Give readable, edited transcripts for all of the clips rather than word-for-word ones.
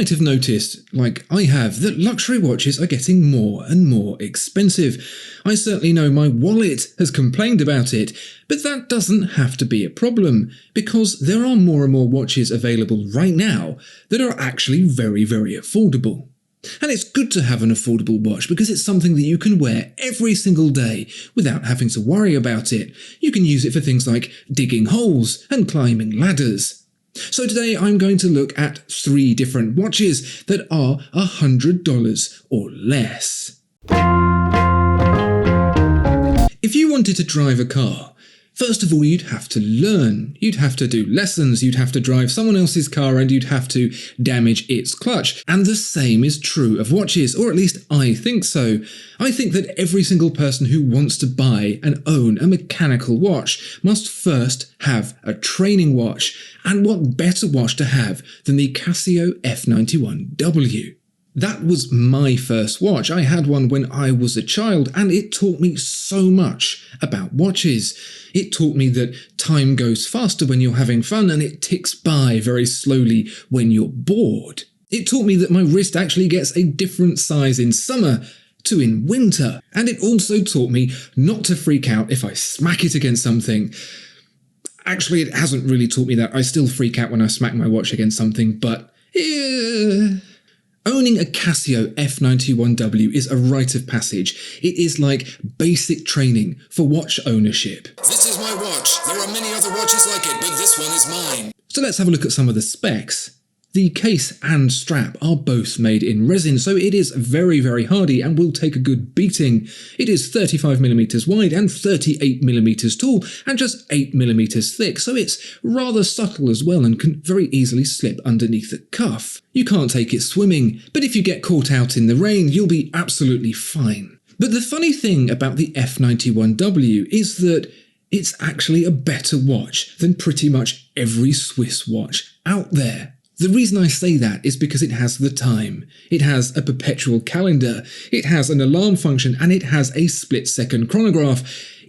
might have noticed, like I have, that luxury watches are getting more and more expensive. I certainly know my wallet has complained about it, but that doesn't have to be a problem, because there are more and more watches available right now that are actually very, very affordable. And it's good to have an affordable watch because it's something that you can wear every single day without having to worry about it. You can use it for things like digging holes and climbing ladders. So today I'm going to look at 3 different watches that are $100 or less. If you wanted to drive a car, first of all, you'd have to learn. You'd have to do lessons, you'd have to drive someone else's car, and you'd have to damage its clutch. And the same is true of watches, or at least I think so. I think that every single person who wants to buy and own a mechanical watch must first have a training watch. And what better watch to have than the Casio F91W? That was my first watch. I had one when I was a child, and it taught me so much about watches. It taught me that time goes faster when you're having fun, and it ticks by very slowly when you're bored. It taught me that my wrist actually gets a different size in summer to in winter. And it also taught me not to freak out if I smack it against something. Actually, it hasn't really taught me that. I still freak out when I smack my watch against something, but owning a Casio F91W is a rite of passage. It is like basic training for watch ownership. This is my watch. There are many other watches like it, but this one is mine. So let's have a look at some of the specs. The case and strap are both made in resin, so it is very, very hardy and will take a good beating. It is 35mm wide and 38mm tall and just 8mm thick, so it's rather subtle as well and can very easily slip underneath the cuff. You can't take it swimming, but if you get caught out in the rain, you'll be absolutely fine. But the funny thing about the F91W is that it's actually a better watch than pretty much every Swiss watch out there. The reason I say that is because it has the time, it has a perpetual calendar, it has an alarm function, and it has a split-second chronograph.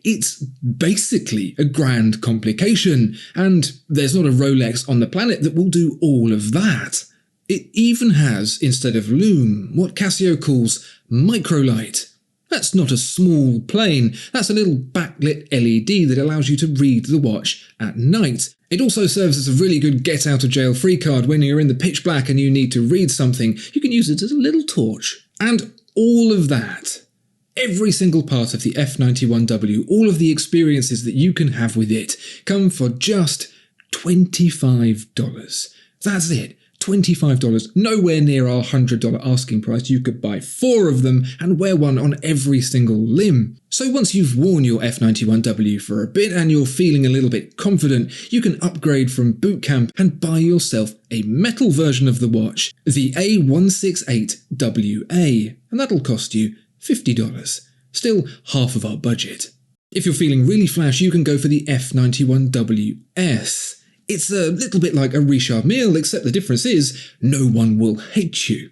It's basically a grand complication, and there's not a Rolex on the planet that will do all of that. It even has, instead of lume, what Casio calls microlight. That's not a small plane, that's a little backlit LED that allows you to read the watch at night. It also serves as a really good get-out-of-jail-free card when you're in the pitch black and you need to read something. You can use it as a little torch. And all of that, every single part of the F91W, all of the experiences that you can have with it, come for just $25. That's it. $25, nowhere near our $100 asking price. You could buy 4 of them and wear one on every single limb. So once you've worn your F91W for a bit and you're feeling a little bit confident, you can upgrade from boot camp and buy yourself a metal version of the watch, the A168WA, and that'll cost you $50. Still half of our budget. If you're feeling really flash, you can go for the F91WS. It's a little bit like a Richard Mille, except the difference is no one will hate you.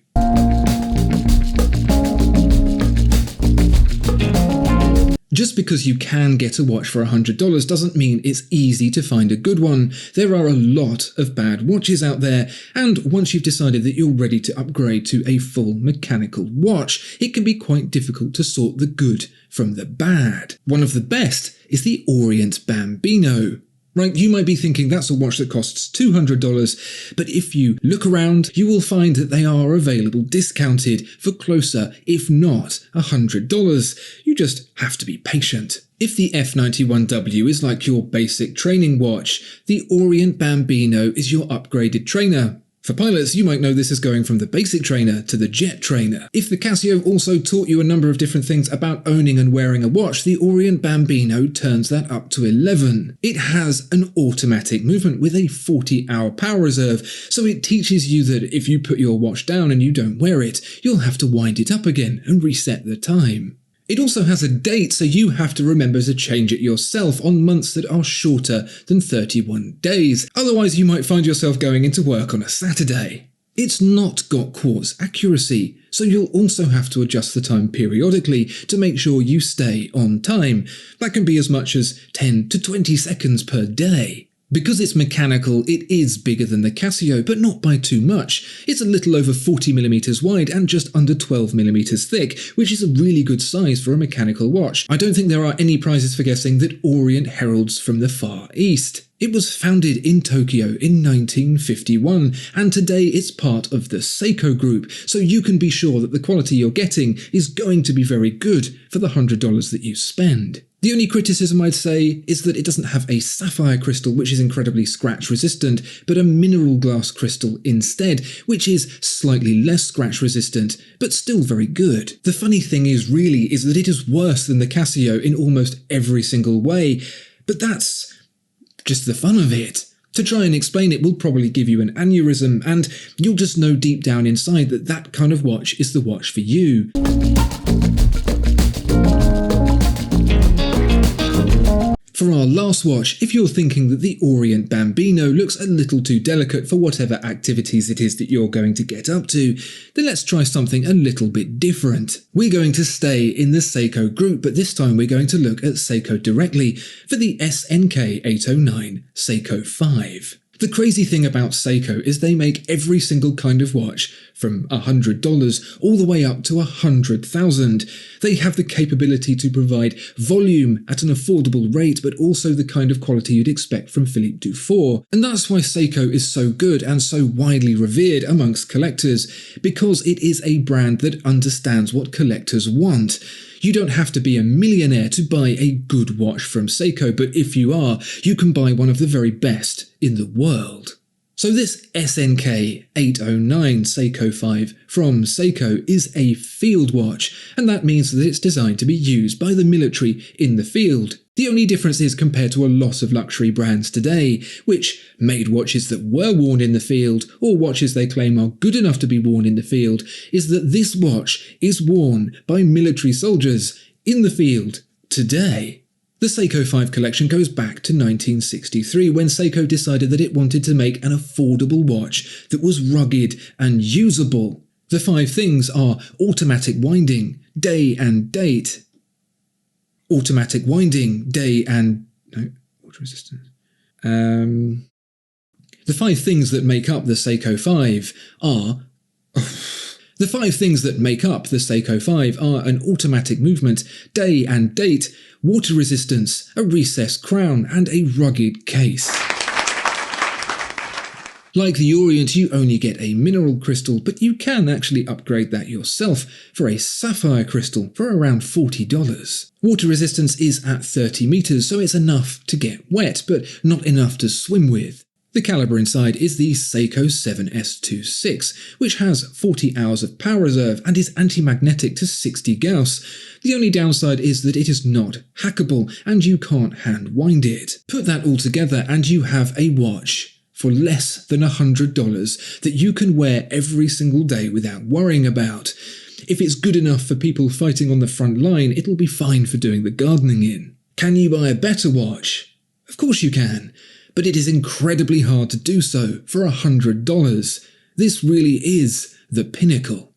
Just because you can get a watch for $100 doesn't mean it's easy to find a good one. There are a lot of bad watches out there, and once you've decided that you're ready to upgrade to a full mechanical watch, it can be quite difficult to sort the good from the bad. One of the best is the Orient Bambino. Right, you might be thinking that's a watch that costs $200, but if you look around, you will find that they are available discounted for closer, if not $100. You just have to be patient. If the F91W is like your basic training watch, the Orient Bambino is your upgraded trainer. For pilots, you might know this as going from the basic trainer to the jet trainer. If the Casio also taught you a number of different things about owning and wearing a watch, the Orient Bambino turns that up to 11. It has an automatic movement with a 40-hour power reserve, so it teaches you that if you put your watch down and you don't wear it, you'll have to wind it up again and reset the time. It also has a date, so you have to remember to change it yourself on months that are shorter than 31 days. Otherwise, you might find yourself going into work on a Saturday. It's not got quartz accuracy, so you'll also have to adjust the time periodically to make sure you stay on time. That can be as much as 10 to 20 seconds per day. Because it's mechanical, it is bigger than the Casio, but not by too much. It's a little over 40mm wide and just under 12mm thick, which is a really good size for a mechanical watch. I don't think there are any prizes for guessing that Orient heralds from the Far East. It was founded in Tokyo in 1951, and today it's part of the Seiko group, so you can be sure that the quality you're getting is going to be very good for the $100 that you spend. The only criticism I'd say is that it doesn't have a sapphire crystal, which is incredibly scratch resistant, but a mineral glass crystal instead, which is slightly less scratch resistant, but still very good. The funny thing is that it is worse than the Casio in almost every single way, but that's just the fun of it. To try and explain it will probably give you an aneurysm, and you'll just know deep down inside that that kind of watch is the watch for you. For our last watch, if you're thinking that the Orient Bambino looks a little too delicate for whatever activities it is that you're going to get up to, then let's try something a little bit different. We're going to stay in the Seiko group, but this time we're going to look at Seiko directly for the SNK809 Seiko 5. The crazy thing about Seiko is they make every single kind of watch, from $100 all the way up to $100,000. They have the capability to provide volume at an affordable rate, but also the kind of quality you'd expect from Philippe Dufour. And that's why Seiko is so good and so widely revered amongst collectors, because it is a brand that understands what collectors want. You don't have to be a millionaire to buy a good watch from Seiko, but if you are, you can buy one of the very best in the world. So this SNK809 Seiko 5 from Seiko is a field watch, and that means that it's designed to be used by the military in the field. The only difference is compared to a lot of luxury brands today, which made watches that were worn in the field, or watches they claim are good enough to be worn in the field, is that this watch is worn by military soldiers in the field today. The Seiko 5 collection goes back to 1963, when Seiko decided that it wanted to make an affordable watch that was rugged and usable. The 5 things are automatic winding, day and date. Automatic winding, day and... no, water resistance. The 5 things that make up the Seiko 5 are... The 5 things that make up the Seiko 5 are an automatic movement, day and date, water resistance, a recessed crown, and a rugged case. Like the Orient, you only get a mineral crystal, but you can actually upgrade that yourself for a sapphire crystal for around $40. Water resistance is at 30 meters, so it's enough to get wet, but not enough to swim with. The caliber inside is the Seiko 7S26, which has 40 hours of power reserve and is anti-magnetic to 60 Gauss. The only downside is that it is not hackable and you can't hand wind it. Put that all together and you have a watch for less than $100 that you can wear every single day without worrying about. If it's good enough for people fighting on the front line, it'll be fine for doing the gardening in. Can you buy a better watch? Of course you can. But it is incredibly hard to do so for $100. This really is the pinnacle.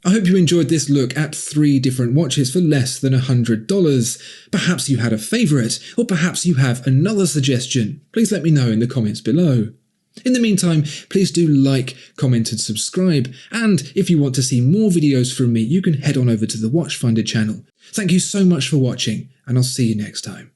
I hope you enjoyed this look at 3 different watches for less than $100. Perhaps you had a favourite, or perhaps you have another suggestion. Please let me know in the comments below. In the meantime, please do like, comment and subscribe, and if you want to see more videos from me, you can head on over to the Watchfinder channel. Thank you so much for watching, and I'll see you next time.